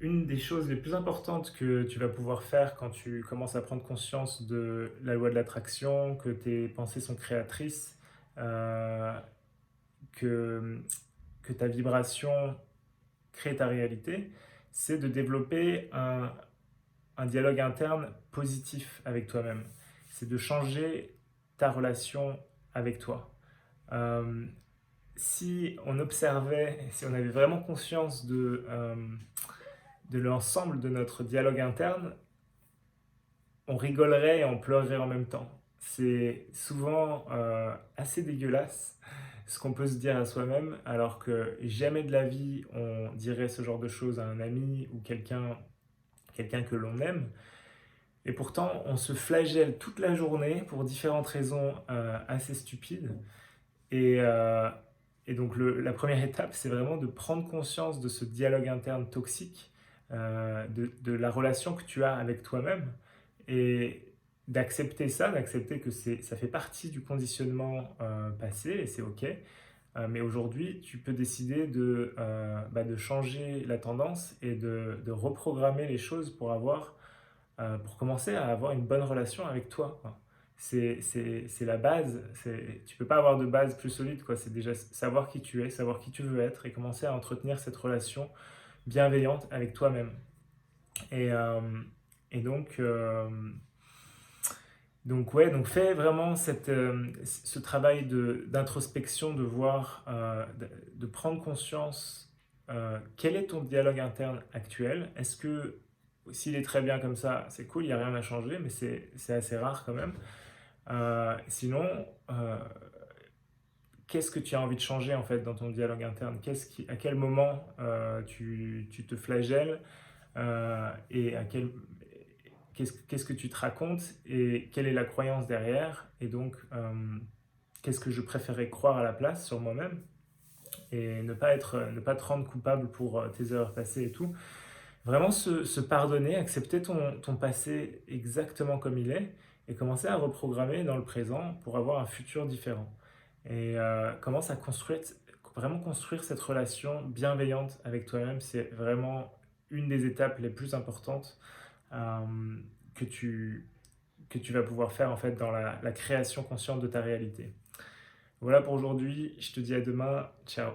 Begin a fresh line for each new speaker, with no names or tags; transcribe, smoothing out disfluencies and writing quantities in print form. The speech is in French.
Une des choses les plus importantes que tu vas pouvoir faire quand tu commences à prendre conscience de la loi de l'attraction, que tes pensées sont créatrices, heu, que que ta vibration crée ta réalité, c'est de développer un dialogue interne positif avec toi-même. C'est de changer ta relation avec toi. Hem, Si on observait, si on avait vraiment conscience de l'ensemble de notre dialogue interne, on rigolerait et on pleurerait en même temps. C'est souvent assez dégueulasse ce qu'on peut se dire à soi-même, alors que jamais de la vie on dirait ce genre de choses à un ami ou quelqu'un que l'on aime. Et pourtant, on se flagelle toute la journée pour différentes raisons assez stupides. Et, euh, et donc, la première étape, c'est vraiment de prendre conscience de ce dialogue interne toxique, de la relation que tu as avec toi-même, et d'accepter ça, d'accepter que ça fait partie du conditionnement passé, et c'est OK. Mais aujourd'hui, tu peux décider de changer la tendance et de reprogrammer les choses pour commencer à avoir une bonne relation avec toi, quoi. C'est la base. Tu peux pas avoir de base plus solide, quoi. C'est déjà savoir qui tu es, savoir qui tu veux être et commencer à entretenir cette relation bienveillante avec toi-même. Et, euh, et ouais, donc fais vraiment ce travail d'introspection, de voir, de prendre conscience quel est ton dialogue interne actuel. Est-ce que s'il est très bien comme ça, c'est cool, il n'y a rien à changer, mais c'est assez rare quand même. Sinon, euh, qu'est-ce que tu as envie de changer en fait dans ton dialogue interne? À quel moment tu te flagelles et qu'est-ce que tu te racontes et quelle est la croyance derrière? Et donc, qu'est-ce que je préférais croire à la place sur moi-même et ne pas te rendre coupable pour tes erreurs passées et tout. Vraiment se pardonner, accepter ton passé exactement comme il est et commencer à reprogrammer dans le présent pour avoir un futur différent. Et commence à vraiment construire cette relation bienveillante avec toi-même. C'est vraiment une des étapes les plus importantes euh, que que tu vas pouvoir faire en fait dans la création consciente de ta réalité. Voilà pour aujourd'hui, je te dis à demain, ciao.